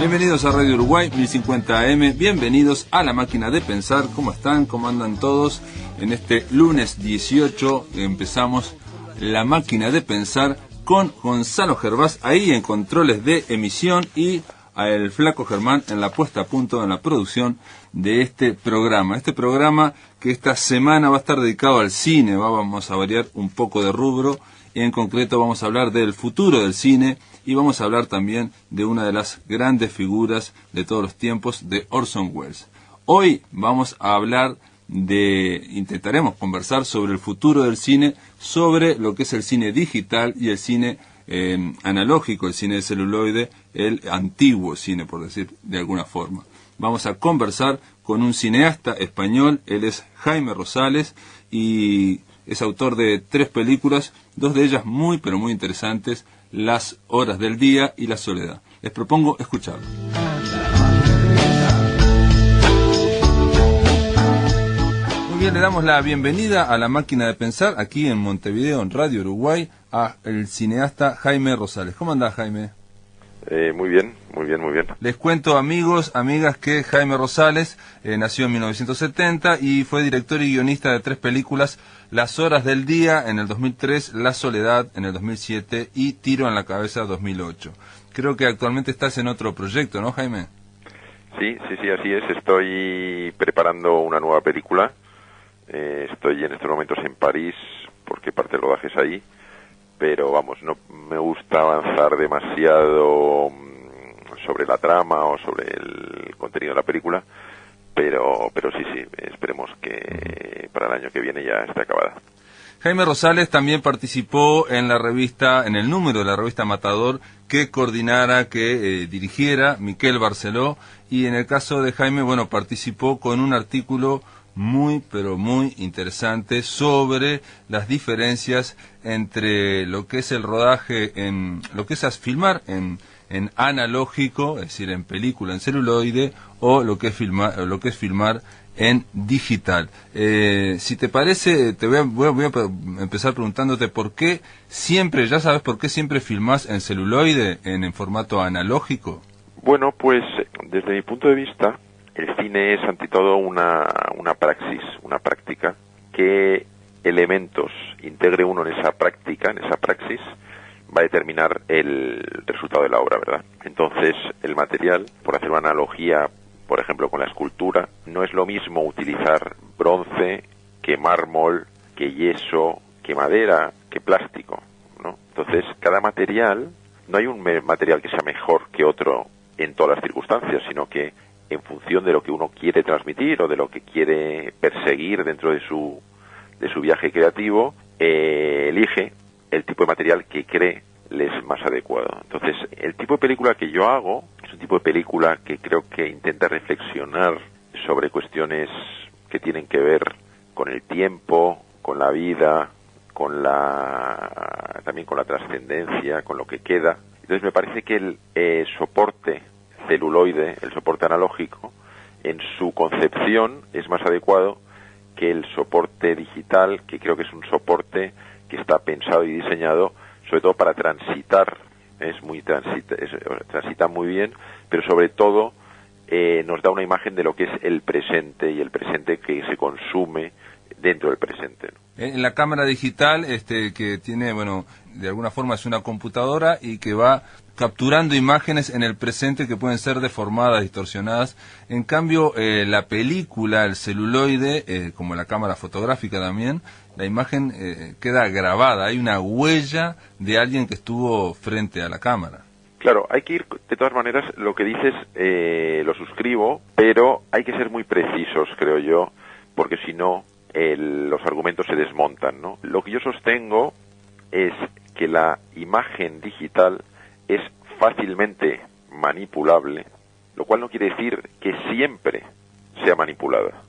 Bienvenidos a Radio Uruguay 1050 AM, bienvenidos a La Máquina de Pensar. ¿Cómo están? ¿Cómo andan todos? En este lunes 18 empezamos La Máquina de Pensar con Gonzalo Gervás ahí en controles de emisión y a el Flaco Germán en la puesta a punto, en la producción de este programa. Este programa que esta semana va a estar dedicado al cine, vamos a variar un poco de rubro y en concreto vamos a hablar del futuro del cine y vamos a hablar también de una de las grandes figuras de todos los tiempos, de Orson Welles. Hoy vamos a hablar intentaremos conversar sobre el futuro del cine, sobre lo que es el cine digital y el cine analógico, el cine de celuloide, el antiguo cine, por decir de alguna forma. Vamos a conversar con un cineasta español, él es Jaime Rosales y es autor de 3 películas, 2 de ellas muy pero muy interesantes, Las Horas del Día y La Soledad. Les propongo escucharlo. Muy bien, le damos la bienvenida a La Máquina de Pensar, aquí en Montevideo, en Radio Uruguay, a el cineasta Jaime Rosales. ¿Cómo andás, Jaime? Muy bien, muy bien, muy bien. Les cuento, amigos, amigas, que Jaime Rosales nació en 1970 y fue director y guionista de 3 películas, Las Horas del Día en el 2003, La Soledad en el 2007 y Tiro en la Cabeza 2008. Creo que actualmente estás en otro proyecto, ¿no, Jaime? Sí, así es. Estoy preparando una nueva película. Estoy en estos momentos en París porque parte del rodaje es ahí. Pero vamos, no me gusta avanzar demasiado sobre la trama o sobre el contenido de la película, pero sí, esperemos que para el año que viene ya esté acabada. Jaime Rosales también participó en el número de la revista Matador que coordinara, que dirigiera Miquel Barceló, y en el caso de Jaime, bueno, participó con un artículo muy, pero muy interesante sobre las diferencias entre lo que es el rodaje, lo que es filmar en analógico, es decir, en película, en celuloide, o lo que es filmar en digital. Si te parece, voy a empezar preguntándote por qué siempre, ya sabes por qué siempre filmás en celuloide, en formato analógico. Bueno, pues desde mi punto de vista, el cine es ante todo una praxis, una práctica. ¿Qué elementos integre uno en esa práctica, en esa praxis, va a determinar el resultado de la obra, ¿verdad? Entonces, el material, por hacer una analogía, por ejemplo, con la escultura, no es lo mismo utilizar bronce que mármol, que yeso, que madera, que plástico, ¿no? Entonces, cada material, no hay un material que sea mejor que otro en todas las circunstancias, sino que en función de lo que uno quiere transmitir o de lo que quiere perseguir dentro de su viaje creativo, elige el tipo de material que cree le es más adecuado. Entonces, el tipo de película que yo hago es un tipo de película que creo que intenta reflexionar sobre cuestiones que tienen que ver con el tiempo, con la vida, también con la trascendencia, con lo que queda. Entonces, me parece que el soporte celuloide, el soporte analógico, en su concepción es más adecuado que el soporte digital, que creo que es un soporte que está pensado y diseñado sobre todo para transitar, transita muy bien, pero sobre todo nos da una imagen de lo que es el presente y el presente que se consume dentro del presente, ¿no? En la cámara digital, que tiene, bueno, de alguna forma es una computadora y que va capturando imágenes en el presente que pueden ser deformadas, distorsionadas. En cambio, la película, el celuloide, como la cámara fotográfica también, la imagen queda grabada, hay una huella de alguien que estuvo frente a la cámara. Claro, hay que ir, de todas maneras, lo que dices lo suscribo, pero hay que ser muy precisos, creo yo, porque si no, los argumentos se desmontan, ¿no? Lo que yo sostengo es que la imagen digital es fácilmente manipulable, lo cual no quiere decir que siempre sea manipulada.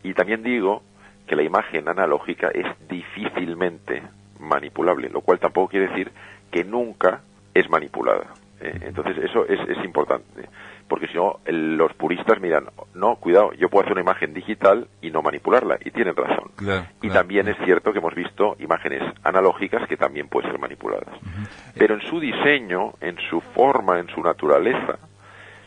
Y también digo que la imagen analógica es difícilmente manipulable, lo cual tampoco quiere decir que nunca es manipulada. Entonces eso es importante, porque si no, los puristas miran, no, cuidado, yo puedo hacer una imagen digital y no manipularla, y tienen razón. Claro, y también es cierto que hemos visto imágenes analógicas que también pueden ser manipuladas. Pero en su diseño, en su forma, en su naturaleza,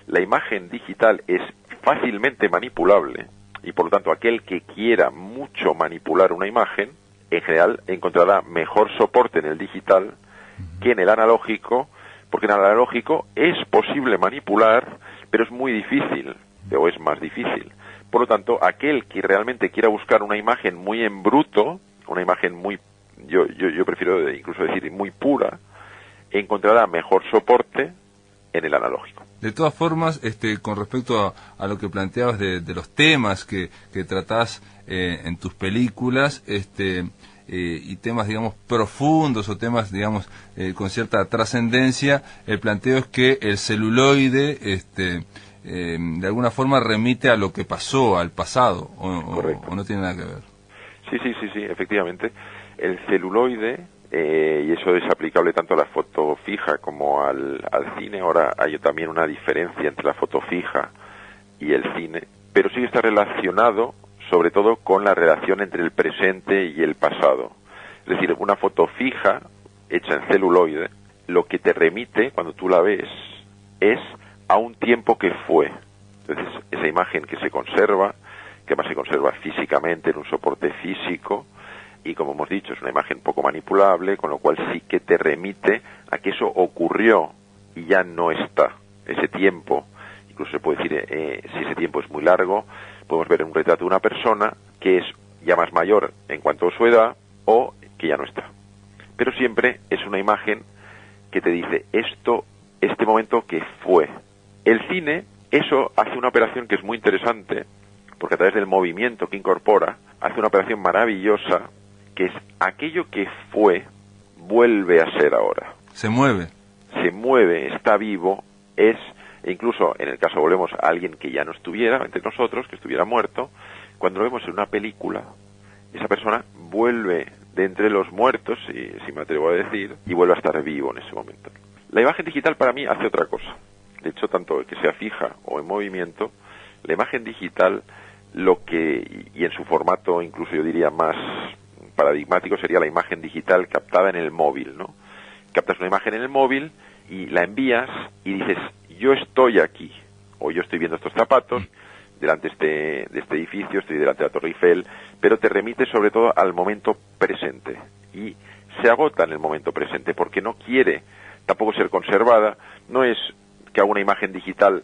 la imagen digital es fácilmente manipulable y por lo tanto aquel que quiera mucho manipular una imagen, en general encontrará mejor soporte en el digital que en el analógico, porque en el analógico es posible manipular, pero es muy difícil, o es más difícil. Por lo tanto, aquel que realmente quiera buscar una imagen muy en bruto, una imagen muy, yo prefiero incluso decir muy pura, encontrará mejor soporte en el analógico. De todas formas, con respecto a lo que planteabas de los temas que tratás en tus películas, y temas, digamos, profundos o temas, digamos, con cierta trascendencia, el planteo es que el celuloide, de alguna forma remite a lo que pasó, al pasado, o no tiene nada que ver. Sí, efectivamente. El celuloide, y eso es aplicable tanto a la foto fija como al cine. Ahora hay también una diferencia entre la foto fija y el cine, pero sí está relacionado sobre todo con la relación entre el presente y el pasado. Es decir, una foto fija, hecha en celuloide, lo que te remite, cuando tú la ves, es a un tiempo que fue. Entonces, esa imagen que se conserva, que además se conserva físicamente en un soporte físico, y como hemos dicho, es una imagen poco manipulable, con lo cual sí que te remite a que eso ocurrió y ya no está. Ese tiempo, incluso se puede decir, si ese tiempo es muy largo, podemos ver en un retrato de una persona que es ya más mayor en cuanto a su edad o que ya no está. Pero siempre es una imagen que te dice este momento que fue. El cine, eso hace una operación que es muy interesante, porque a través del movimiento que incorpora, hace una operación maravillosa, que es aquello que fue, vuelve a ser ahora. Se mueve, está vivo, e incluso en el caso volvemos a alguien que ya no estuviera entre nosotros, que estuviera muerto, cuando lo vemos en una película, esa persona vuelve de entre los muertos, si me atrevo a decir, y vuelve a estar vivo en ese momento. La imagen digital para mí hace otra cosa. De hecho, tanto que sea fija o en movimiento, la imagen digital, y en su formato incluso yo diría más paradigmático, sería la imagen digital captada en el móvil, ¿no? Captas una imagen en el móvil y la envías y dices, yo estoy aquí, o yo estoy viendo estos zapatos delante de este edificio, estoy delante de la Torre Eiffel, pero te remite sobre todo al momento presente y se agota en el momento presente porque no quiere tampoco ser conservada. No es que haga una imagen digital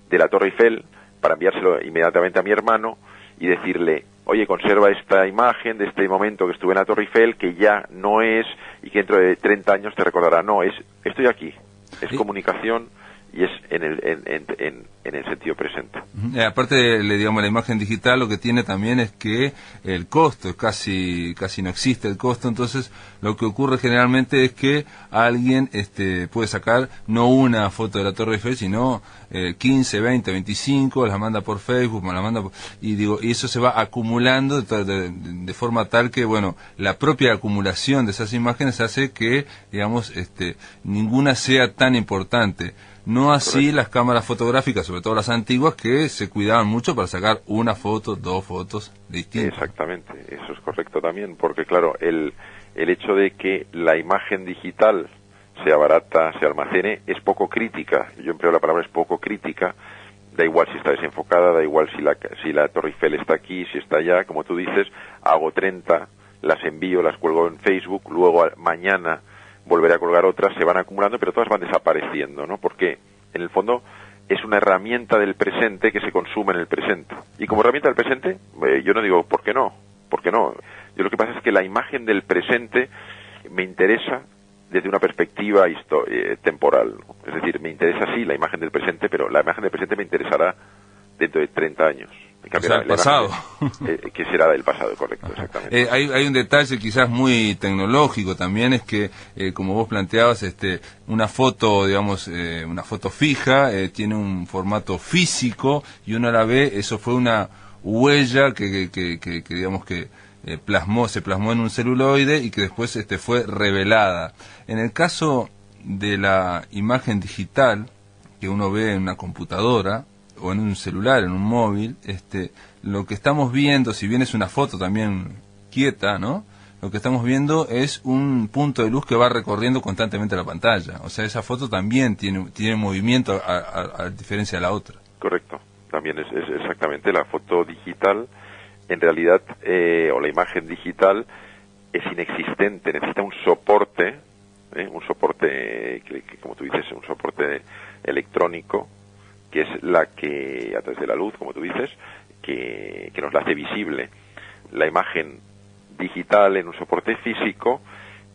de la Torre Eiffel para enviárselo inmediatamente a mi hermano y decirle, oye, conserva esta imagen de este momento que estuve en la Torre Eiffel, que ya no es, y que dentro de 30 años te recordará. No, estoy aquí. Es comunicación y es en el sentido presente. Aparte, digamos, la imagen digital lo que tiene también es que el costo, casi no existe el costo, entonces lo que ocurre generalmente es que alguien puede sacar no una foto de la Torre Eiffel, sino 15, 20, 25, las manda por Facebook, y eso se va acumulando de forma tal que, bueno, la propia acumulación de esas imágenes hace que, digamos, ninguna sea tan importante. No así las cámaras fotográficas, sobre todo las antiguas, que se cuidaban mucho para sacar una foto, dos fotos distintas. Exactamente, eso es correcto también, porque claro, el hecho de que la imagen digital sea barata, se almacene, es poco crítica. Yo empleo la palabra es poco crítica. Da igual si está desenfocada, da igual si la Torre Eiffel está aquí, si está allá, como tú dices, hago 30, las envío, las cuelgo en Facebook, luego mañana volveré a colgar otras, se van acumulando, pero todas van desapareciendo, ¿no? Porque, en el fondo, es una herramienta del presente que se consume en el presente. Y como herramienta del presente, yo no digo, ¿por qué no? ¿Por qué no? Yo lo que pasa es que la imagen del presente me interesa desde una perspectiva temporal, ¿no? Es decir, me interesa sí la imagen del presente, pero la imagen del presente me interesará dentro de 30 años. En cambio, o sea, el pasado. Que será del pasado, correcto, exactamente. Hay un detalle quizás muy tecnológico también, es que, como vos planteabas, una foto, digamos, una foto fija, tiene un formato físico, y uno la ve, eso fue una huella que digamos que se plasmó en un celuloide y que después fue revelada. En el caso de la imagen digital, que uno ve en una computadora, o en un celular, en un móvil, lo que estamos viendo, si bien es una foto también quieta, ¿no? lo que estamos viendo es un punto de luz que va recorriendo constantemente la pantalla. O sea, esa foto también tiene movimiento a diferencia de la otra. Correcto. También es exactamente la foto digital, en realidad, o la imagen digital es inexistente, necesita un soporte, que, como tú dices, un soporte electrónico, que es la que, a través de la luz, como tú dices, que nos la hace visible. La imagen digital en un soporte físico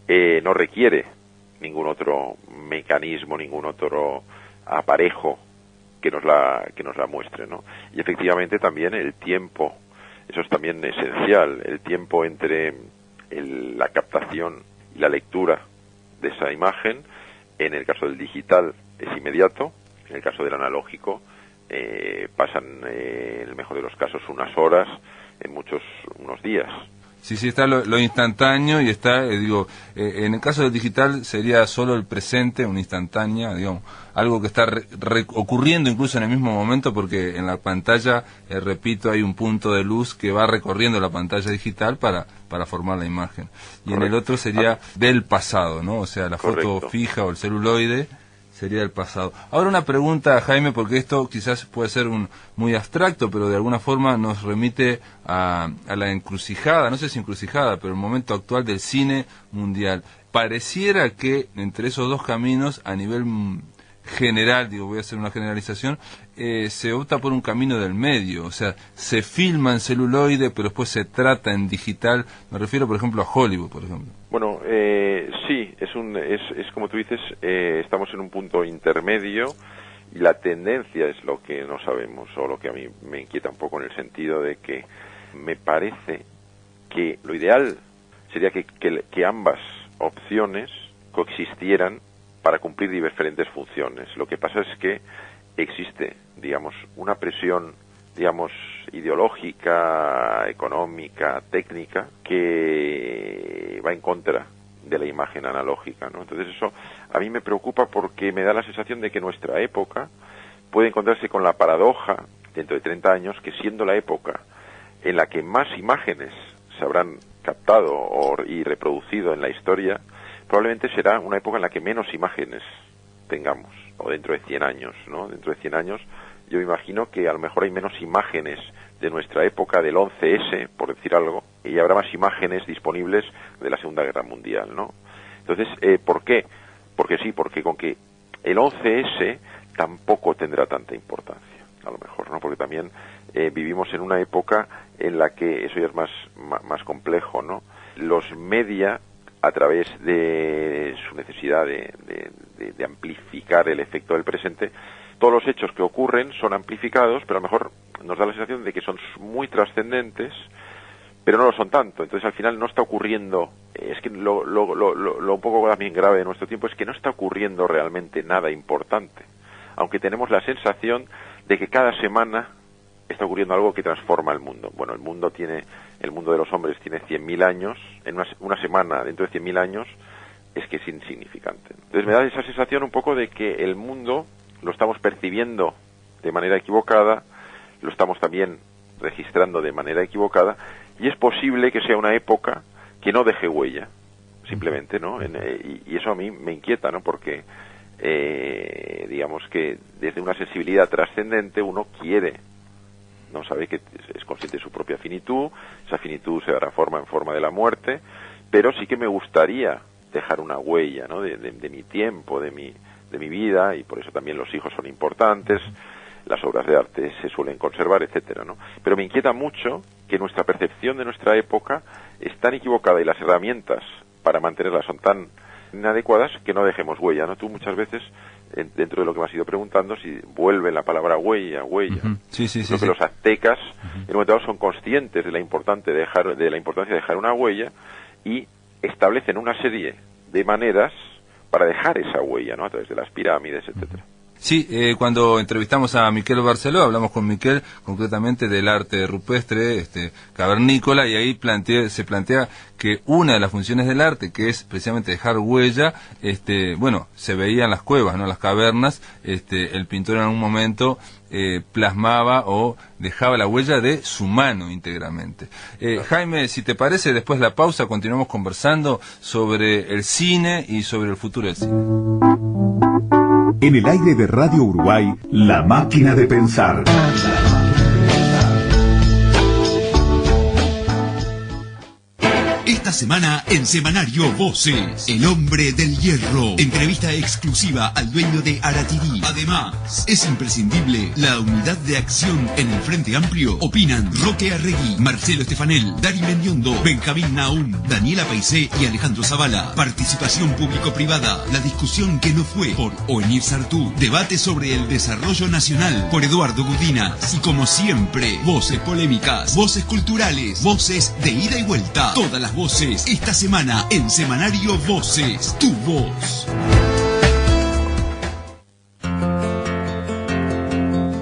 no requiere ningún otro mecanismo, ningún otro aparejo que nos la muestre, ¿no? Y efectivamente también el tiempo, eso es también esencial, el tiempo entre la captación y la lectura de esa imagen. En el caso del digital es inmediato, en el caso del analógico pasan, en el mejor de los casos, unas horas, en unos días. Sí, está lo instantáneo y está, en el caso del digital sería solo el presente, una instantánea, digamos, algo que está ocurriendo incluso en el mismo momento, porque en la pantalla, repito, hay un punto de luz que va recorriendo la pantalla digital para formar la imagen. Y Correcto. En el otro sería del pasado, ¿no? O sea, la Correcto. foto fija o el celuloide sería el pasado. Ahora una pregunta, Jaime, porque esto quizás puede ser muy abstracto, pero de alguna forma nos remite a la encrucijada, no sé si encrucijada, pero el momento actual del cine mundial. Pareciera que entre esos dos caminos, a nivel general, voy a hacer una generalización, se opta por un camino del medio, o sea, se filma en celuloide, pero después se trata en digital. Me refiero, por ejemplo, a Hollywood, por ejemplo. Bueno, sí, es como tú dices, estamos en un punto intermedio y la tendencia es lo que no sabemos, o lo que a mí me inquieta un poco, en el sentido de que me parece que lo ideal sería que ambas opciones coexistieran para cumplir diferentes funciones. Lo que pasa es que existe, digamos, una presión, digamos, ideológica, económica, técnica, que va en contra de la imagen analógica, ¿no? Entonces eso a mí me preocupa, porque me da la sensación de que nuestra época puede encontrarse con la paradoja, dentro de 30 años, que siendo la época en la que más imágenes se habrán captado y reproducido en la historia, probablemente será una época en la que menos imágenes tengamos, o dentro de 100 años, ¿no? Dentro de 100 años yo me imagino que a lo mejor hay menos imágenes de nuestra época, del 11S, por decir algo, y habrá más imágenes disponibles de la Segunda Guerra Mundial, ¿no? Entonces, ¿por qué? Porque con que el 11S tampoco tendrá tanta importancia, a lo mejor, ¿no? Porque también vivimos en una época en la que eso ya es más complejo, ¿no? Los media, a través de su necesidad de amplificar el efecto del presente, todos los hechos que ocurren son amplificados, pero a lo mejor nos da la sensación de que son muy trascendentes, pero no lo son tanto. Entonces al final no está ocurriendo, es que lo un poco también grave de nuestro tiempo es que no está ocurriendo realmente nada importante, aunque tenemos la sensación de que cada semana está ocurriendo algo que transforma el mundo. Bueno, el mundo de los hombres tiene 100.000 años, en una semana dentro de 100.000 años es que es insignificante. Entonces me da esa sensación un poco de que el mundo lo estamos percibiendo de manera equivocada, lo estamos también registrando de manera equivocada, y es posible que sea una época que no deje huella, simplemente, ¿no? Y eso a mí me inquieta, ¿no? Porque digamos que desde una sensibilidad trascendente uno quiere, no sabe que es consciente de su propia finitud, esa finitud se dará en forma de la muerte, pero sí que me gustaría dejar una huella, ¿no? De mi tiempo, de mi vida, y por eso también los hijos son importantes, las obras de arte se suelen conservar, etcétera, ¿no? Pero me inquieta mucho que nuestra percepción de nuestra época es tan equivocada y las herramientas para mantenerla son tan inadecuadas que no dejemos huella, ¿no? Tú muchas veces, dentro de lo que me has ido preguntando, si vuelve la palabra huella. Uh-huh. Sí. Creo que los aztecas, en un momento dado, son conscientes de la importancia de dejar una huella y establecen una serie de maneras para dejar esa huella, ¿no? A través de las pirámides, etcétera. Sí, cuando entrevistamos a Miquel Barceló, hablamos con Miquel concretamente del arte rupestre, cavernícola, y ahí se plantea que una de las funciones del arte, que es precisamente dejar huella, bueno, se veía en las cuevas, ¿no? Las cavernas, el pintor en algún momento plasmaba o dejaba la huella de su mano íntegramente. Jaime, si te parece, después de la pausa continuamos conversando sobre el cine y sobre el futuro del cine. En el aire de Radio Uruguay, La Máquina de Pensar. Esta semana en Semanario Voces, el hombre del hierro. Entrevista exclusiva al dueño de Aratirí. Además, es imprescindible la unidad de acción en el Frente Amplio. Opinan Roque Arregui, Marcelo Estefanel, Dari Mendiondo, Benjamín Naum, Daniela Paisé y Alejandro Zavala. Participación público-privada. La discusión que no fue por Oenir Sartú. Debate sobre el desarrollo nacional por Eduardo Gudinas. Y como siempre, voces polémicas, voces culturales, voces de ida y vuelta. Todas las voces esta semana en Semanario Voces, tu voz.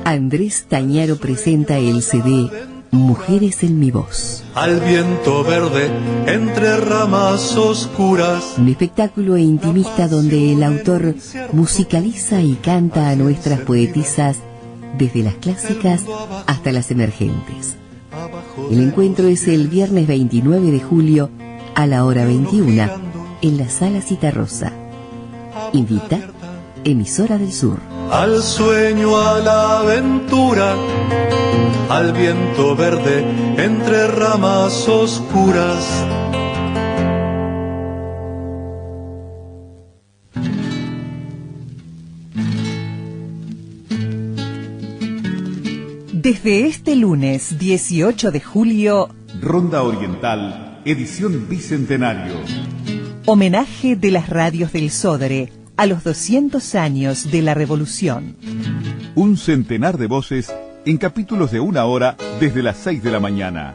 Andrés Tañaro presenta el CD Mujeres en mi voz. Al viento verde entre ramas oscuras. Un espectáculo intimista donde el autor musicaliza y canta a nuestras poetisas desde las clásicas hasta las emergentes. El encuentro es el viernes 29 de julio a la hora 21 en la Sala Citarrosa. Invita Emisora del Sur. Al sueño, a la aventura, al viento verde entre ramas oscuras. Desde este lunes 18 de julio, Ronda Oriental, edición bicentenario. homenaje de las radios del Sodre a los 200 años de la Revolución. Un centenar de voces en capítulos de 1 hora desde las 6 de la mañana.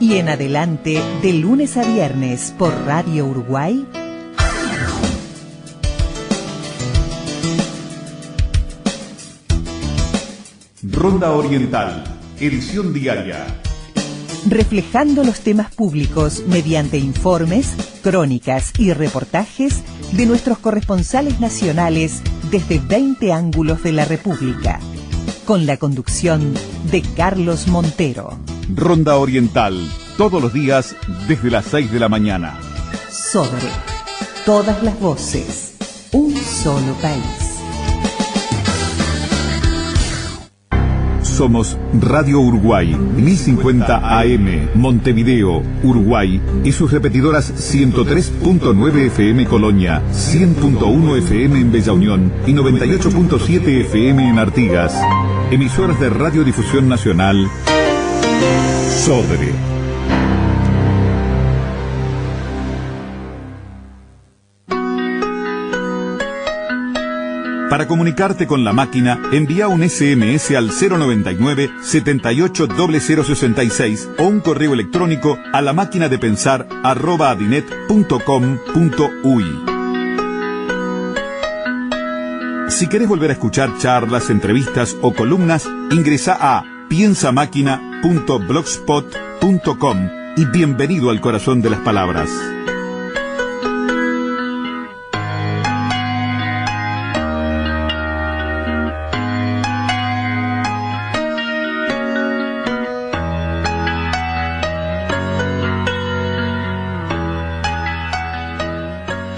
Y en adelante, de lunes a viernes por Radio Uruguay, Ronda Oriental, edición diaria. reflejando los temas públicos mediante informes, crónicas y reportajes de nuestros corresponsales nacionales desde 20 ángulos de la República, con la conducción de Carlos Montero. Ronda Oriental, todos los días desde las 6 de la mañana. Sodre, todas las voces, un solo país. Somos Radio Uruguay, 1050 AM, Montevideo, Uruguay, y sus repetidoras 103.9 FM Colonia, 100.1 FM en Bella Unión y 98.7 FM en Artigas. Emisoras de Radiodifusión Nacional, Sodre. Para comunicarte con la máquina, envía un SMS al 099-780066 o un correo electrónico a lamaquinadepensar@adinet.com.uy. Si querés volver a escuchar charlas, entrevistas o columnas, ingresa a piensamáquina.blogspot.com y bienvenido al corazón de las palabras.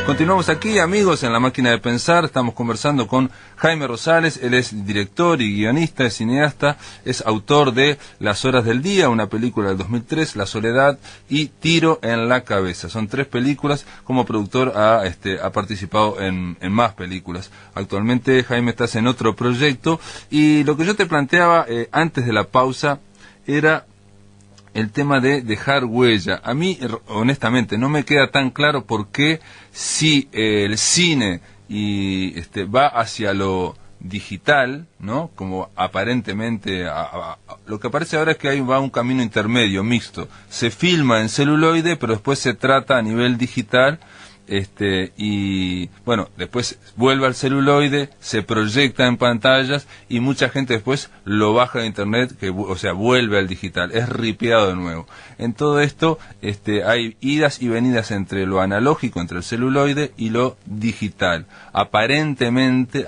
Continuamos aquí, amigos, en La Máquina de Pensar. Estamos conversando con Jaime Rosales. Él es director y guionista, es cineasta, es autor de Las Horas del Día, una película del 2003, La Soledad y Tiro en la Cabeza. Son 3 películas. Como productor ha participado en más películas. Actualmente, Jaime, estás en otro proyecto. Y lo que yo te planteaba antes de la pausa era el tema de dejar huella. A mí, honestamente, no me queda tan claro por qué si el cine va hacia lo digital, ¿no? Como aparentemente, lo que parece ahora es que ahí va un camino intermedio, mixto. Se filma en celuloide, pero después se trata a nivel digital y bueno, después vuelve al celuloide, se proyecta en pantallas y mucha gente después lo baja de internet, o sea, vuelve al digital, es ripeado de nuevo. En todo esto hay idas y venidas entre lo analógico, entre el celuloide y lo digital. Aparentemente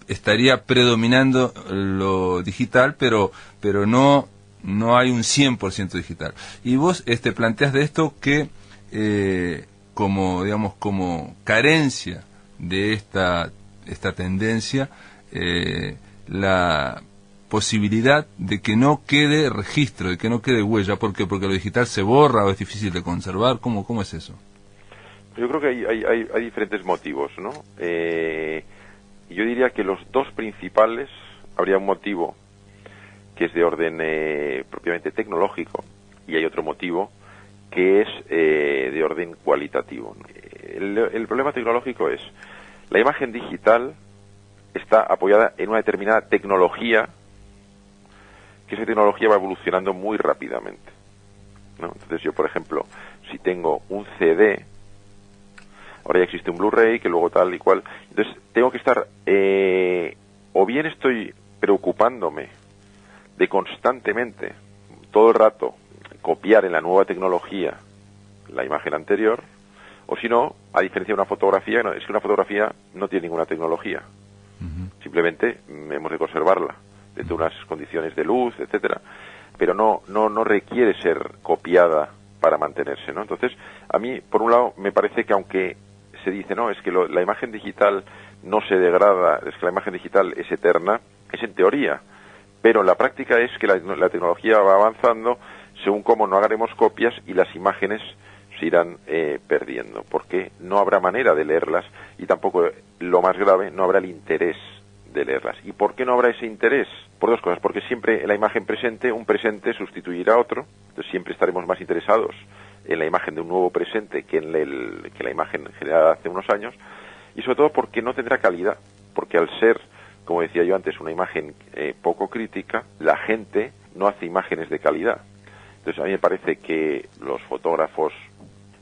estaría predominando lo digital, pero no hay un 100% digital. Y vos planteás de esto que como carencia de esta tendencia, la posibilidad de que no quede registro, de que no quede huella. ¿Por qué? Porque lo digital se borra o es difícil de conservar. ¿Cómo es eso? Yo creo que hay diferentes motivos, ¿no? Yo diría que los dos principales, habría un motivo que es de orden propiamente tecnológico, y hay otro motivo que es de orden cualitativo. El problema tecnológico es, la imagen digital está apoyada en una determinada tecnología, que esa tecnología va evolucionando muy rápidamente, ¿no? Entonces yo, por ejemplo, si tengo un CD, ahora ya existe un Blu-ray, que luego tal y cual, entonces tengo que estar, o bien estoy preocupándome de constantemente, todo el rato, copiar en la nueva tecnología la imagen anterior, o si no, a diferencia de una fotografía, es que una fotografía no tiene ninguna tecnología, simplemente hemos de conservarla dentro de unas condiciones de luz, etcétera, pero no requiere ser copiada para mantenerse, ¿no? Entonces, a mí, por un lado, me parece que aunque se dice, no, es que la imagen digital no se degrada, es que la imagen digital es eterna, es en teoría, pero en la práctica es que la tecnología va avanzando según cómo no haremos copias y las imágenes se irán perdiendo, porque no habrá manera de leerlas y tampoco, lo más grave, no habrá el interés de leerlas. ¿Y por qué no habrá ese interés? Por dos cosas, porque siempre en la imagen presente, un presente sustituirá a otro, entonces siempre estaremos más interesados en la imagen de un nuevo presente que en la imagen generada hace unos años, y sobre todo porque no tendrá calidad, porque al ser, como decía yo antes, una imagen poco crítica, la gente no hace imágenes de calidad. Entonces a mí me parece que los fotógrafos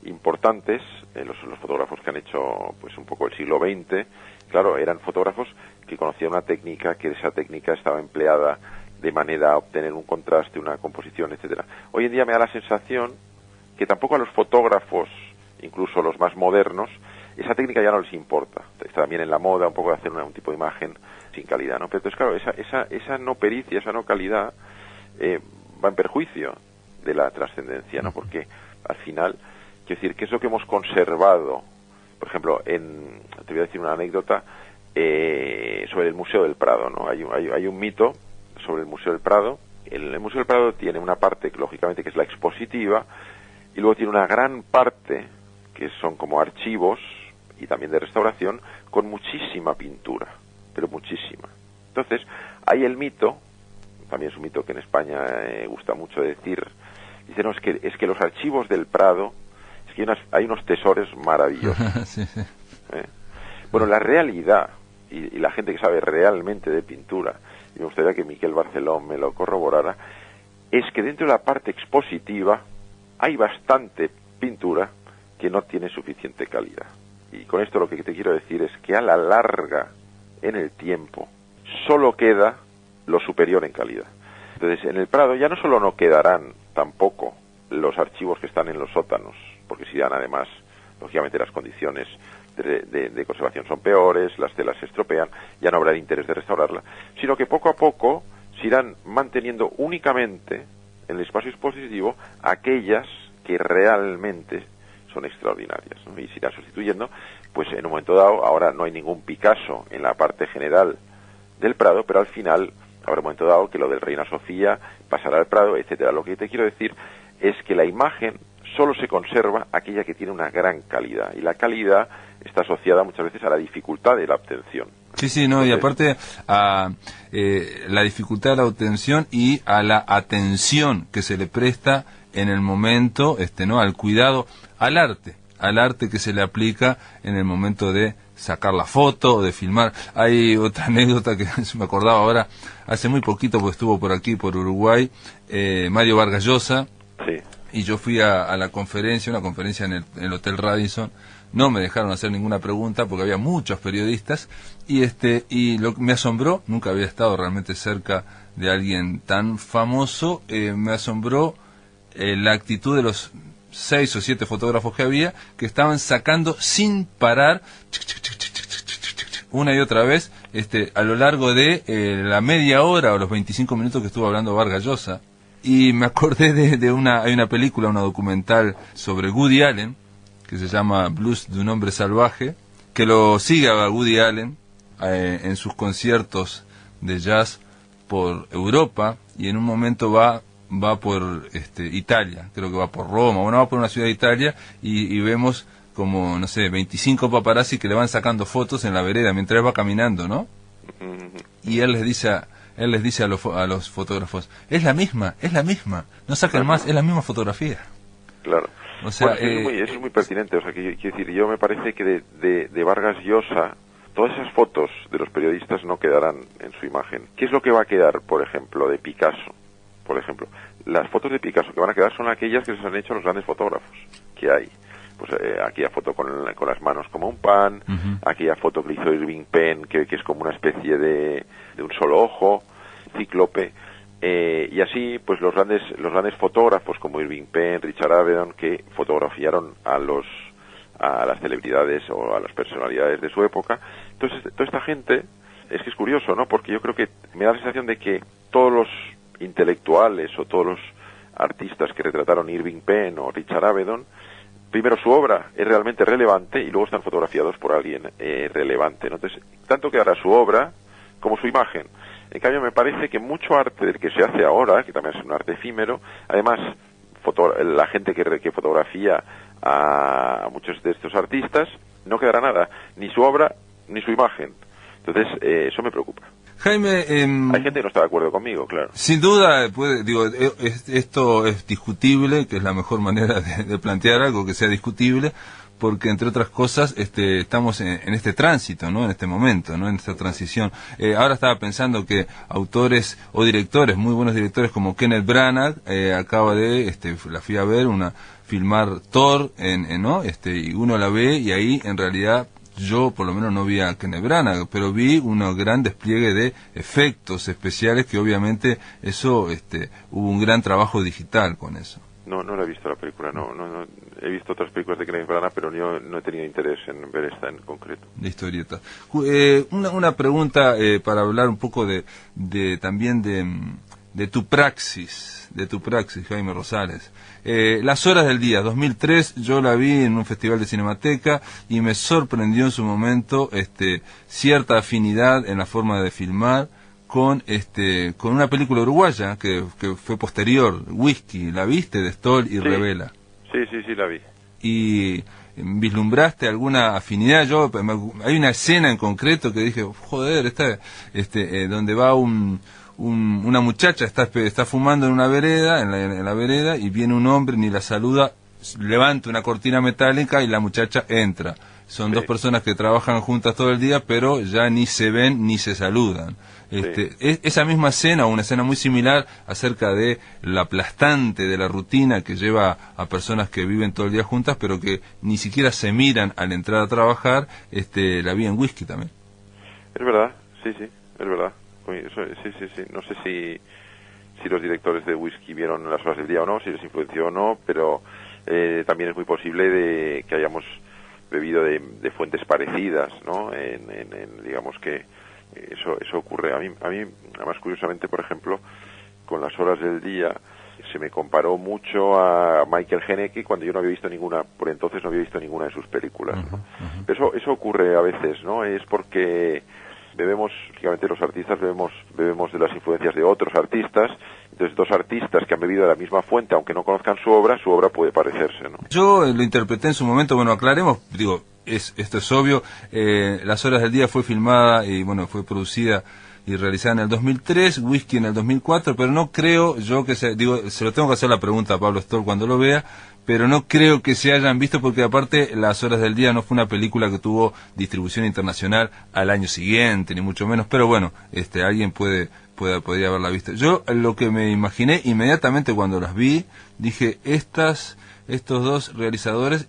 importantes, los fotógrafos que han hecho pues un poco el siglo XX, claro, eran fotógrafos que conocían una técnica, que esa técnica estaba empleada de manera a obtener un contraste, una composición, etcétera. Hoy en día me da la sensación que tampoco a los fotógrafos, incluso los más modernos, esa técnica ya no les importa. Está también en la moda un poco de hacer un tipo de imagen sin calidad, ¿no? Pero entonces, claro, esa no pericia, esa no calidad va en perjuicio de la trascendencia, ¿no? Porque al final, quiero decir, ¿qué es lo que hemos conservado? Por ejemplo, te voy a decir una anécdota sobre el Museo del Prado, ¿no? Hay un mito sobre el Museo del Prado. El Museo del Prado tiene una parte, lógicamente, que es la expositiva, y luego tiene una gran parte que son como archivos y también de restauración, con muchísima pintura, pero muchísima. Entonces, hay el mito, también es un mito que en España gusta mucho decir, dice, no, es que los archivos del Prado, es que hay unos tesoros maravillosos. Sí, sí. Bueno, la realidad, y la gente que sabe realmente de pintura, y me gustaría que Miquel Barceló me lo corroborara, es que dentro de la parte expositiva hay bastante pintura que no tiene suficiente calidad. Y con esto lo que te quiero decir es que a la larga, en el tiempo, solo queda lo superior en calidad. Entonces, en el Prado ya no solo no quedarán tampoco los archivos que están en los sótanos, porque si dan además, lógicamente las condiciones de conservación son peores, las telas se estropean, ya no habrá interés de restaurarla, sino que poco a poco se irán manteniendo únicamente en el espacio expositivo aquellas que realmente son extraordinarias, ¿no? Y se irá sustituyendo, pues en un momento dado, ahora no hay ningún Picasso en la parte general del Prado, pero al final habrá un momento dado que lo del Reina Sofía pasará al Prado, etcétera. Lo que te quiero decir es que la imagen solo se conserva aquella que tiene una gran calidad, y la calidad está asociada muchas veces a la dificultad de la obtención. Sí, sí, no, y aparte a la dificultad de la obtención y a la atención que se le presta en el momento, ¿no? Al cuidado, al arte que se le aplica en el momento de sacar la foto o de filmar. Hay otra anécdota que se me acordaba ahora, hace muy poquito, porque estuvo por aquí, por Uruguay, Mario Vargas Llosa, sí, y yo fui a la conferencia, una conferencia en el Hotel Radisson. No me dejaron hacer ninguna pregunta porque había muchos periodistas y me asombró, nunca había estado realmente cerca de alguien tan famoso, me asombró la actitud de los 6 o 7 fotógrafos que había, que estaban sacando sin parar una y otra vez a lo largo de la media hora o los 25 minutos que estuvo hablando Vargas Llosa. Y me acordé hay una película, una documental sobre Woody Allen, que se llama Blues de un hombre salvaje, que lo sigue a Woody Allen en sus conciertos de jazz por Europa, y en un momento va por Italia, creo que va por Roma, va por una ciudad de Italia, y vemos como, no sé, 25 paparazzi que le van sacando fotos en la vereda mientras va caminando, ¿no? Y él les dice a los fotógrafos, es la misma, no sacan más, es la misma fotografía. Claro. O sea, eso es muy pertinente. O sea, quiero decir, yo me parece que de Vargas Llosa, todas esas fotos de los periodistas no quedarán en su imagen. ¿Qué es lo que va a quedar, por ejemplo, de Picasso? Por ejemplo, las fotos de Picasso que van a quedar son aquellas que se han hecho los grandes fotógrafos que hay. Pues aquella foto con las manos como un pan, aquella foto que hizo Irving Penn, que es como una especie de un solo ojo, cíclope. Y así, pues los grandes fotógrafos como Irving Penn, Richard Avedon, que fotografiaron a las celebridades o a las personalidades de su época. Entonces, toda esta gente, es que es curioso, ¿no? Porque yo creo que me da la sensación de que todos los intelectuales o todos los artistas que retrataron Irving Penn o Richard Avedon, primero su obra es realmente relevante y luego están fotografiados por alguien relevante, ¿no? Entonces, tanto quedará su obra como su imagen. En cambio, me parece que mucho arte del que se hace ahora, que también es un arte efímero, además, la gente que fotografía a muchos de estos artistas, no quedará nada, ni su obra, ni su imagen. Entonces, eso me preocupa. Jaime, hay gente que no está de acuerdo conmigo, claro. Sin duda, esto es discutible, que es la mejor manera de plantear algo que sea discutible, porque entre otras cosas estamos en este tránsito, ¿no? En este momento, ¿no? En esta transición. Ahora estaba pensando que autores o directores, muy buenos directores como Kenneth Branagh, acaba de, la fui a ver, filmar Thor, ¿no? Y uno la ve y ahí en realidad yo por lo menos no vi a Kenneth Branagh, pero vi un gran despliegue de efectos especiales que obviamente eso, hubo un gran trabajo digital con eso. No la he visto la película, no. He visto otras películas de Kenneth Branagh, pero yo no he tenido interés en ver esta en concreto. De historieta. Una pregunta para hablar un poco también de tu praxis, Jaime Rosales. Las horas del día, 2003, yo la vi en un festival de Cinemateca y me sorprendió en su momento cierta afinidad en la forma de filmar con una película uruguaya que fue posterior, Whisky. ¿La viste? De Stoll y Revela. Sí, la vi. ¿Y vislumbraste alguna afinidad? Hay una escena en concreto que dije, joder, donde va una muchacha, está fumando en una vereda, en la vereda, y viene un hombre, ni la saluda, levanta una cortina metálica y la muchacha entra. Son dos personas que trabajan juntas todo el día, pero ya ni se ven ni se saludan. Esa misma escena, o una escena muy similar acerca de la aplastante de la rutina que lleva a personas que viven todo el día juntas, pero que ni siquiera se miran al entrar a trabajar, la vi en Whisky también. Es verdad, sí, es verdad. Sí. No sé si los directores de Whisky vieron las horas del día o no, si les influenció o no, pero también es muy posible que hayamos bebido de fuentes parecidas, ¿no? Digamos que eso ocurre. A mí, además, curiosamente, por ejemplo, con las horas del día, se me comparó mucho a Michael Haneke cuando yo no había visto ninguna, por entonces no había visto ninguna de sus películas, ¿no? Pero eso ocurre a veces, ¿no? Es porque bebemos, lógicamente los artistas bebemos de las influencias de otros artistas. Entonces, dos artistas que han bebido de la misma fuente, aunque no conozcan su obra puede parecerse, ¿no? Yo lo interpreté en su momento, aclaremos, esto es obvio, Las horas del día fue filmada y fue producida y realizada en el 2003, Whisky en el 2004, pero no creo yo que se lo tengo que hacer la pregunta a Pablo Stoll cuando lo vea, pero no creo que se hayan visto porque aparte Las Horas del Día no fue una película que tuvo distribución internacional al año siguiente, ni mucho menos, pero bueno, alguien podría haberla visto. Yo lo que me imaginé inmediatamente cuando las vi, dije, estos dos realizadores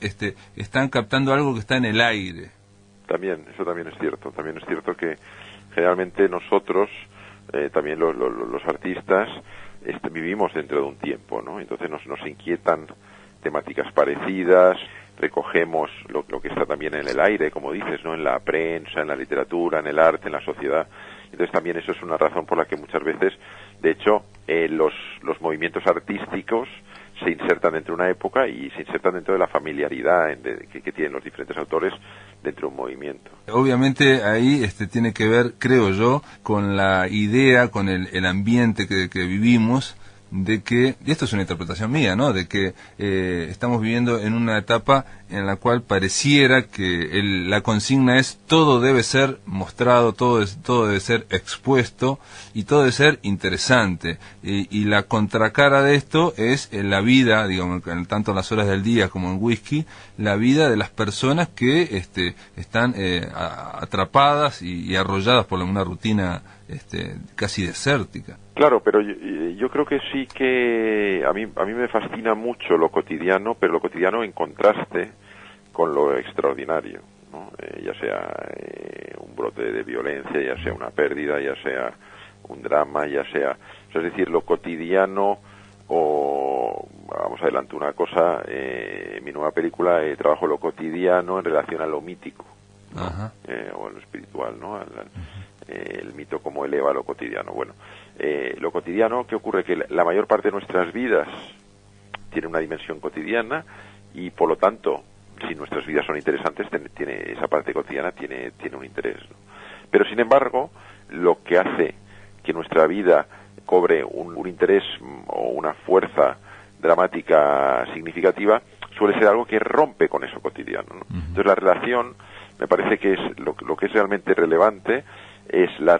están captando algo que está en el aire. Eso también es cierto que generalmente nosotros, también los artistas, vivimos dentro de un tiempo, ¿no? Entonces nos inquietan temáticas parecidas, recogemos lo que está también en el aire, como dices, ¿no? En la prensa, en la literatura, en el arte, en la sociedad. Entonces también eso es una razón por la que muchas veces, de hecho, los movimientos artísticos se insertan dentro de una época y se insertan dentro de la familiaridad que tienen los diferentes autores dentro de un movimiento. Obviamente ahí tiene que ver, creo yo, con la idea, con el ambiente que vivimos, de que, y esto es una interpretación mía, ¿no?, de que estamos viviendo en una etapa en la cual pareciera que la consigna es todo debe ser mostrado, todo debe ser expuesto y todo debe ser interesante, y la contracara de esto es la vida, digamos, tanto en Las Horas del Día como en Whisky, la vida de las personas que están atrapadas y arrolladas por una rutina casi desértica. Claro, pero yo creo que sí que a mí me fascina mucho lo cotidiano, pero lo cotidiano en contraste con lo extraordinario, ¿no? Ya sea un brote de violencia, ya sea una pérdida, ya sea un drama, es decir, lo cotidiano, o vamos adelante una cosa, en mi nueva película trabajo lo cotidiano en relación a lo mítico, ¿no? O a lo espiritual, ¿no? El mito como eleva lo cotidiano. Bueno, lo cotidiano, ¿qué ocurre? Que la mayor parte de nuestras vidas tiene una dimensión cotidiana y, por lo tanto, si nuestras vidas son interesantes, tiene esa parte cotidiana tiene un interés, ¿no? Pero, sin embargo, lo que hace que nuestra vida cobre un interés o una fuerza dramática significativa suele ser algo que rompe con eso cotidiano, ¿no? Entonces, la relación, me parece que es lo que es realmente relevante, es la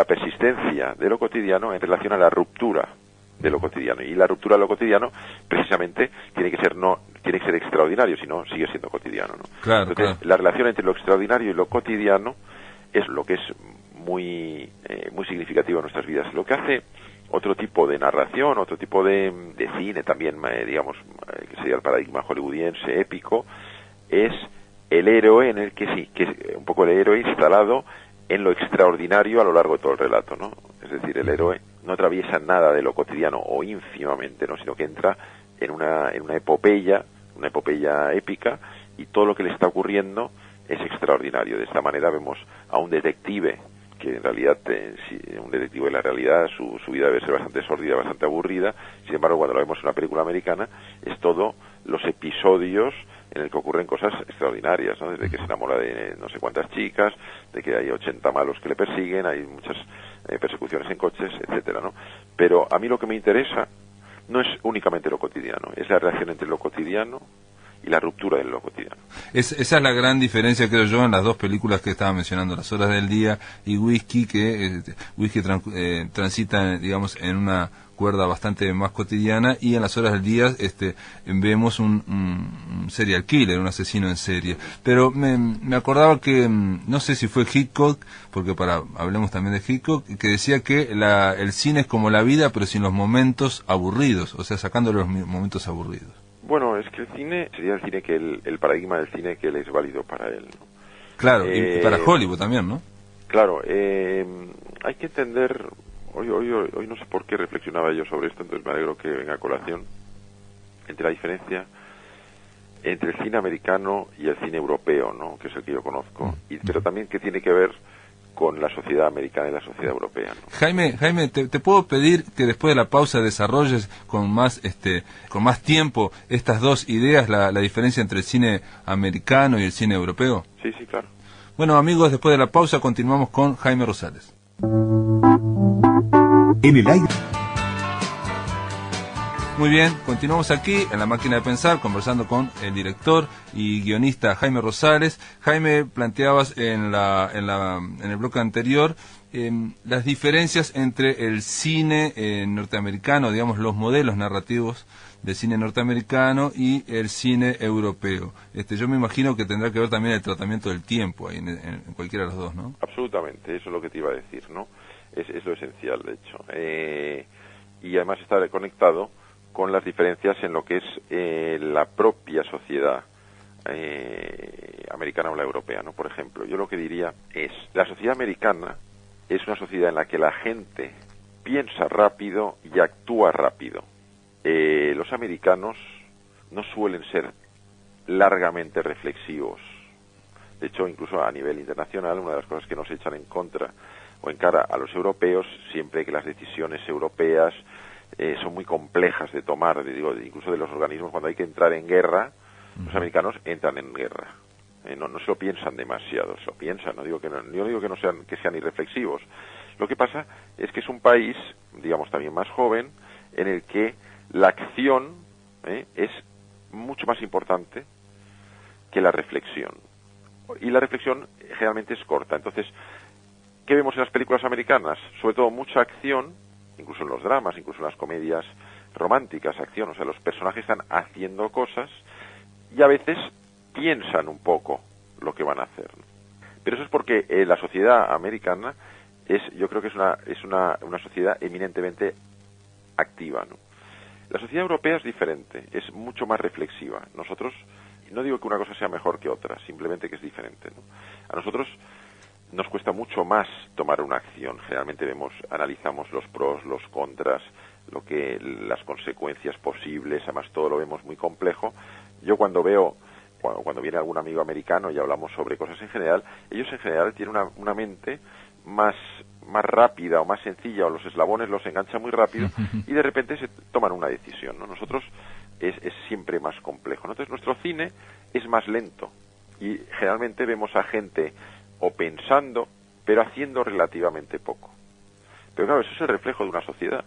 persistencia de lo cotidiano en relación a la ruptura de lo cotidiano, y la ruptura de lo cotidiano precisamente tiene que ser extraordinario, si no sigue siendo cotidiano, ¿no? Claro, entonces, claro. La relación entre lo extraordinario y lo cotidiano es lo que es muy significativo en nuestras vidas. Lo que hace otro tipo de narración, otro tipo de cine también, digamos, que sería el paradigma hollywoodiense épico, es el héroe en el que es un poco el héroe instalado en lo extraordinario a lo largo de todo el relato, ¿no? Es decir, el héroe no atraviesa nada de lo cotidiano o ínfimamente, ¿no?, sino que entra en una epopeya épica, y todo lo que le está ocurriendo es extraordinario. De esta manera vemos a un detective que en realidad, un detective de la realidad, su vida debe ser bastante sórdida, bastante aburrida. Sin embargo, cuando lo vemos en una película americana, es todo los episodios en el que ocurren cosas extraordinarias, ¿no? Desde que se enamora de no sé cuántas chicas, de que hay 80 malos que le persiguen, hay muchas persecuciones en coches, etcétera, ¿no? Pero a mí lo que me interesa no es únicamente lo cotidiano, es la relación entre lo cotidiano y la ruptura de lo cotidiano. Esa es la gran diferencia, creo yo, en las dos películas que estaba mencionando, Las Horas del Día y Whisky, que Whisky transita, digamos, en una cuerda bastante más cotidiana, y en Las Horas del Día vemos un serial killer, un asesino en serie. Pero me acordaba que, no sé si fue Hitchcock, porque hablemos también de Hitchcock, que decía que el cine es como la vida, pero sin los momentos aburridos, o sea, sacándole los momentos aburridos. Bueno, es que el cine sería el cine que el paradigma del cine que le es válido para él, ¿no? Claro, y para Hollywood también, ¿no? Claro, hay que entender. Hoy no sé por qué reflexionaba yo sobre esto, entonces me alegro que venga a colación, entre la diferencia entre el cine americano y el cine europeo, ¿no?, que es el que yo conozco, pero también que tiene que ver con la sociedad americana y la sociedad europea, ¿no? Jaime, te puedo pedir que después de la pausa desarrolles con más tiempo estas dos ideas, la diferencia entre el cine americano y el cine europeo. Sí, claro. Bueno, amigos, después de la pausa continuamos con Jaime Rosales. En el aire. Muy bien, continuamos aquí en La Máquina de Pensar, conversando con el director y guionista Jaime Rosales. Jaime, planteabas en el bloque anterior las diferencias entre el cine norteamericano, digamos, los modelos narrativos del cine norteamericano y el cine europeo. Yo me imagino que tendrá que ver también el tratamiento del tiempo ahí en cualquiera de los dos, ¿no? Absolutamente, eso es lo que te iba a decir, ¿no? Es lo esencial, de hecho. Y además está conectado con las diferencias en lo que es la propia sociedad americana o la europea, ¿no? Por ejemplo, yo lo que diría es, la sociedad americana es una sociedad en la que la gente piensa rápido y actúa rápido. Los americanos no suelen ser largamente reflexivos. De hecho, incluso a nivel internacional, una de las cosas que nos echan en contra o en cara a los europeos, siempre que las decisiones europeas son muy complejas de tomar, incluso de los organismos, cuando hay que entrar en guerra, los americanos entran en guerra. No se lo piensan demasiado, se lo piensan, yo no digo que sean irreflexivos. Lo que pasa es que es un país, digamos, también más joven, en el que la acción es mucho más importante que la reflexión. Y la reflexión generalmente es corta. Entonces, ¿qué vemos en las películas americanas? Sobre todo mucha acción, incluso en los dramas, incluso en las comedias románticas, acción. O sea, los personajes están haciendo cosas y a veces piensan un poco lo que van a hacer. Pero eso es porque la sociedad americana yo creo que es una sociedad eminentemente activa, ¿no? La sociedad europea es diferente, es mucho más reflexiva. Nosotros, no digo que una cosa sea mejor que otra, simplemente que es diferente, ¿no? A nosotros nos cuesta mucho más tomar una acción. Generalmente analizamos los pros, los contras, las consecuencias posibles, además todo lo vemos muy complejo. Yo cuando viene algún amigo americano y hablamos sobre cosas en general, ellos en general tienen una mente más rápida o más sencilla, o los eslabones los enganchan muy rápido y de repente se toman una decisión, ¿no? Nosotros es siempre más complejo, ¿no? Entonces nuestro cine es más lento y generalmente vemos a gente o pensando, pero haciendo relativamente poco. Pero claro, eso es el reflejo de una sociedad.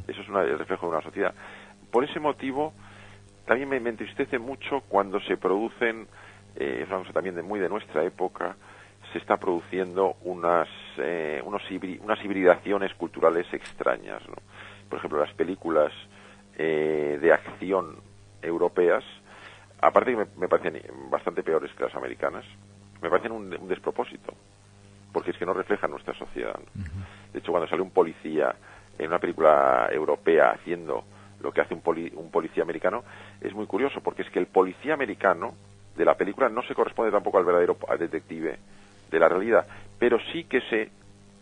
Eso es el reflejo de una sociedad. Por ese motivo, también me entristece mucho cuando se producen, es una cosa también muy de nuestra época, se está produciendo unas hibridaciones culturales extrañas, ¿no? Por ejemplo, las películas de acción europeas, aparte que me parecen bastante peores que las americanas, me parecen un despropósito, porque es que no reflejan nuestra sociedad, ¿no? De hecho, cuando sale un policía en una película europea haciendo lo que hace un policía americano, es muy curioso, porque es que el policía americano de la película no se corresponde tampoco al verdadero detective de la realidad, pero sí que es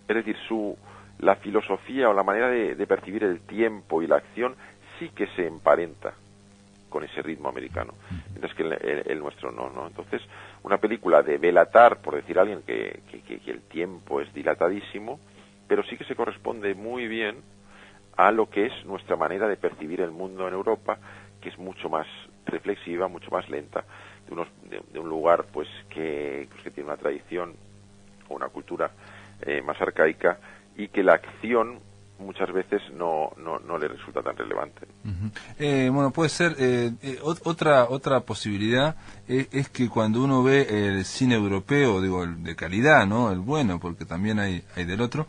decir, la filosofía o la manera de percibir el tiempo y la acción sí que se emparenta con ese ritmo americano, mientras que el nuestro no. Entonces, una película de Belatar, por decir a alguien que el tiempo es dilatadísimo, pero sí que se corresponde muy bien a lo que es nuestra manera de percibir el mundo en Europa, que es mucho más reflexiva, mucho más lenta, de un lugar pues que tiene una tradición o una cultura más arcaica, y que la acción muchas veces no le resulta tan relevante. Bueno, puede ser otra posibilidad es que cuando uno ve el cine europeo, digo, el de calidad, ¿no? El bueno, porque también hay del otro,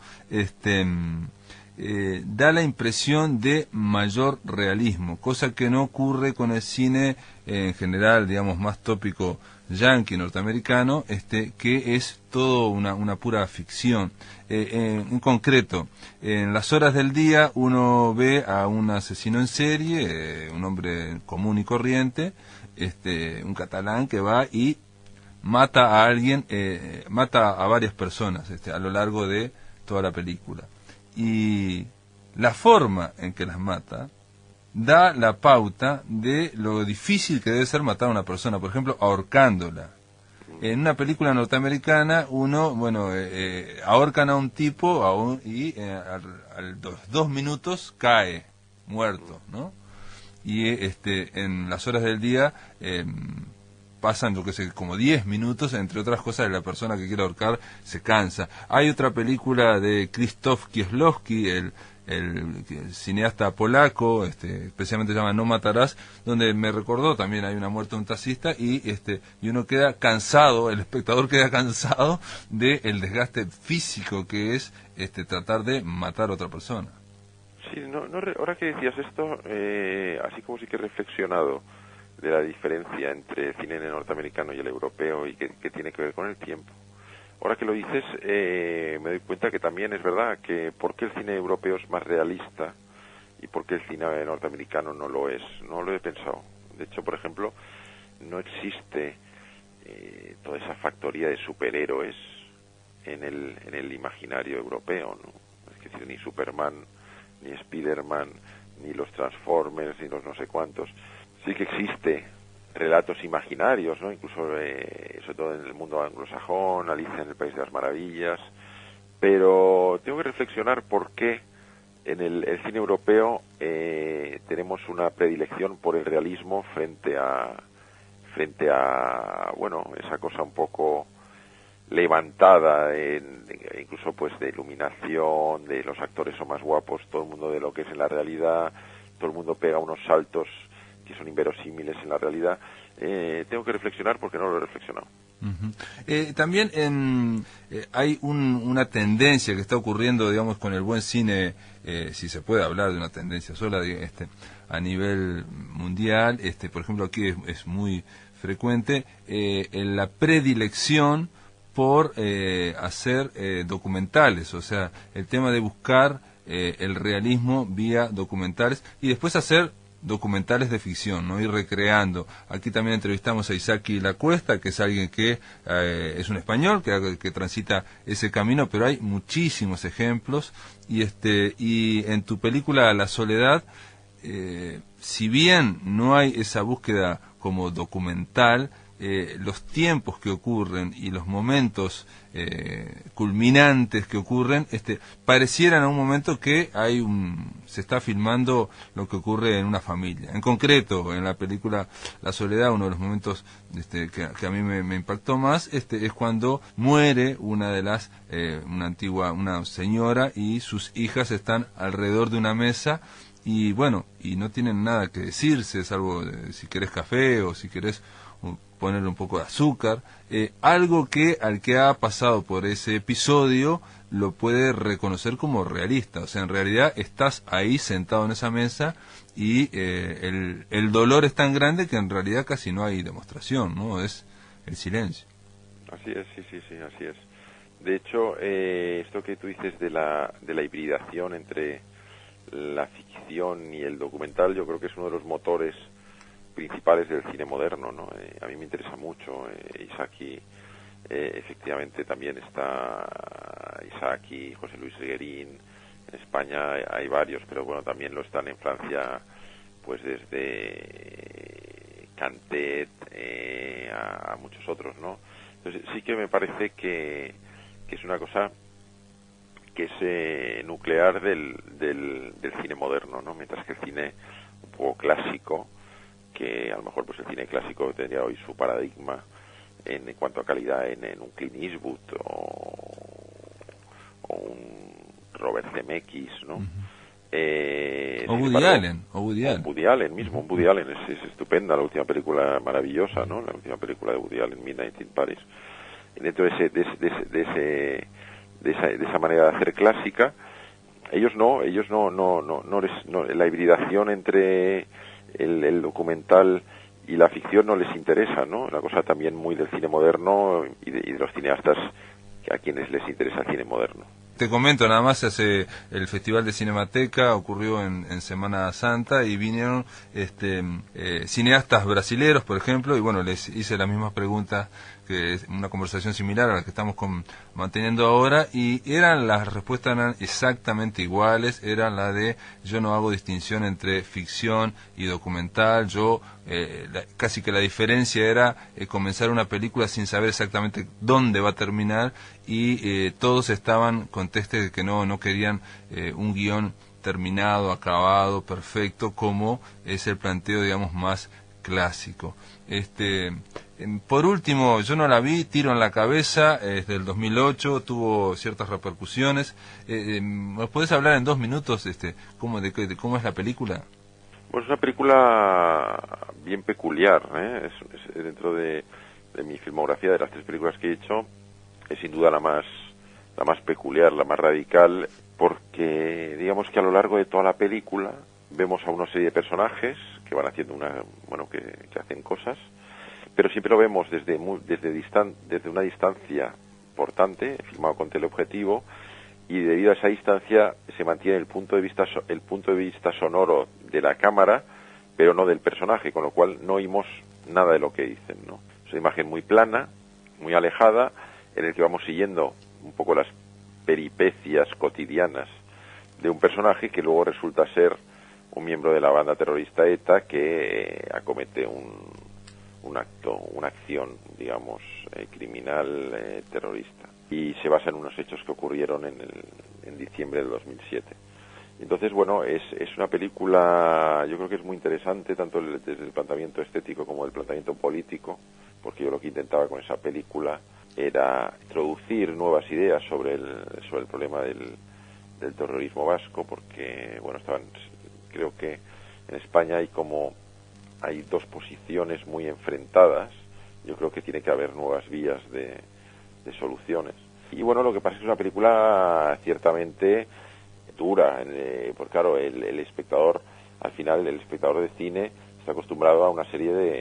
da la impresión de mayor realismo, cosa que no ocurre con el cine en general, digamos, más tópico yankee, norteamericano, que es todo una pura ficción. En concreto, en las horas del día uno ve a un asesino en serie, un hombre común y corriente, un catalán que va y mata a alguien, mata a varias personas a lo largo de toda la película. Y la forma en que las mata da la pauta de lo difícil que debe ser matar a una persona, por ejemplo, ahorcándola. En una película norteamericana, ahorcan a un tipo y a los 2 minutos cae muerto, ¿no? Y en las horas del día pasan, como 10 minutos, entre otras cosas, la persona que quiere ahorcar se cansa. Hay otra película de Krzysztof Kieslowski, el el cineasta polaco, especialmente se llama No Matarás, donde me recordó también hay una muerte de un taxista y uno queda cansado, el espectador queda cansado del desgaste físico que es tratar de matar a otra persona. Sí, ahora que decías esto, así como sí que he reflexionado de la diferencia entre el cine norteamericano y el europeo y que tiene que ver con el tiempo. Ahora que lo dices, me doy cuenta que también es verdad que por qué el cine europeo es más realista y por qué el cine norteamericano no lo es. No lo he pensado. De hecho, por ejemplo, no existe toda esa factoría de superhéroes en el imaginario europeo, ¿no? Es decir, ni Superman, ni Spiderman, ni los Transformers, ni los no sé cuántos. Sí que existe relatos imaginarios, ¿no? Incluso sobre todo en el mundo anglosajón, Alicia en el País de las Maravillas, pero tengo que reflexionar por qué en el cine europeo tenemos una predilección por el realismo frente a bueno, esa cosa un poco levantada incluso pues de iluminación, de los actores son más guapos, todo el mundo de lo que es en la realidad, todo el mundo pega unos saltos que son inverosímiles en la realidad. Tengo que reflexionar porque no lo he reflexionado. Uh-huh. También hay una tendencia que está ocurriendo, digamos, con el buen cine, si se puede hablar de una tendencia sola, a nivel mundial. Por ejemplo, aquí es muy frecuente en la predilección por hacer documentales, o sea, el tema de buscar el realismo vía documentales y después hacer documentales de ficción, ¿no? Ir recreando. Aquí también entrevistamos a Isaki Lacuesta, que es alguien que es un español que transita ese camino, pero hay muchísimos ejemplos y en tu película La Soledad, si bien no hay esa búsqueda como documental, los tiempos que ocurren y los momentos culminantes que ocurren, parecieran a un momento que se está filmando lo que ocurre en una familia. En concreto, en la película La Soledad, uno de los momentos que a mí me impactó más, es cuando muere una de las, una señora y sus hijas están alrededor de una mesa y bueno, y no tienen nada que decirse, salvo si querés café o si querés ponerle un poco de azúcar, algo que al que ha pasado por ese episodio lo puede reconocer como realista. O sea, en realidad estás ahí sentado en esa mesa y el dolor es tan grande que en realidad casi no hay demostración, ¿no? Es el silencio. Así es, sí, así es. De hecho, esto que tú dices de la hibridación entre la ficción y el documental, yo creo que es uno de los motores principales del cine moderno, ¿no? A mí me interesa mucho Isaki, efectivamente también está Isaki, José Luis Reguerín, en España hay varios, pero bueno, también lo están en Francia, pues desde Cantet a muchos otros, ¿no? Entonces sí que me parece que es una cosa que es nuclear del cine moderno, ¿no? Mientras que el cine un poco clásico, que a lo mejor pues el cine clásico tendría hoy su paradigma en cuanto a calidad en un Clint Eastwood o un Robert Zemeckis, ¿no? Uh-huh. O Woody Allen mismo. Woody Allen es estupenda, la última película maravillosa, ¿no? La última película de Woody Allen, Midnight in Paris. Y dentro de esa manera de hacer clásica, ellos no, la hibridación entre el documental y la ficción no les interesa, ¿no? Una cosa también muy del cine moderno y de los cineastas a quienes les interesa el cine moderno. Te comento, nada más hace el Festival de Cinemateca, ocurrió en Semana Santa y vinieron cineastas brasileros, por ejemplo, y bueno, les hice las mismas preguntas, que es una conversación similar a la que estamos manteniendo ahora, y las respuestas eran exactamente iguales, era la de yo no hago distinción entre ficción y documental, casi que la diferencia era comenzar una película sin saber exactamente dónde va a terminar, y todos estaban contestes de que no querían un guión terminado, acabado, perfecto, como es el planteo, digamos, más clásico. Por último, yo no la vi, Tiro en la cabeza, es del 2008, tuvo ciertas repercusiones. ¿Nos podés hablar en 2 minutos cómo es la película? Pues es una película bien peculiar, ¿eh? Es dentro de mi filmografía, de las 3 películas que he hecho, es sin duda la más peculiar, la más radical, porque digamos que a lo largo de toda la película vemos a una serie de personajes que van haciendo que hacen cosas, pero siempre lo vemos desde una distancia importante, filmado con teleobjetivo, y debido a esa distancia se mantiene el punto de vista sonoro de la cámara, pero no del personaje, con lo cual no oímos nada de lo que dicen, ¿no? Es una imagen muy plana, muy alejada, en el que vamos siguiendo un poco las peripecias cotidianas de un personaje que luego resulta ser un miembro de la banda terrorista ETA que acomete una acción, digamos, criminal terrorista. Y se basa en unos hechos que ocurrieron en diciembre del 2007. Entonces, bueno, es una película, yo creo que es muy interesante, tanto desde el planteamiento estético como el planteamiento político, porque yo lo que intentaba con esa película era introducir nuevas ideas sobre el problema del terrorismo vasco, porque, bueno, creo que en España hay 2 posiciones muy enfrentadas. Yo creo que tiene que haber nuevas vías de soluciones. Y bueno, lo que pasa es que es una película ciertamente dura, porque claro, el espectador, al final, el espectador de cine está acostumbrado a una serie de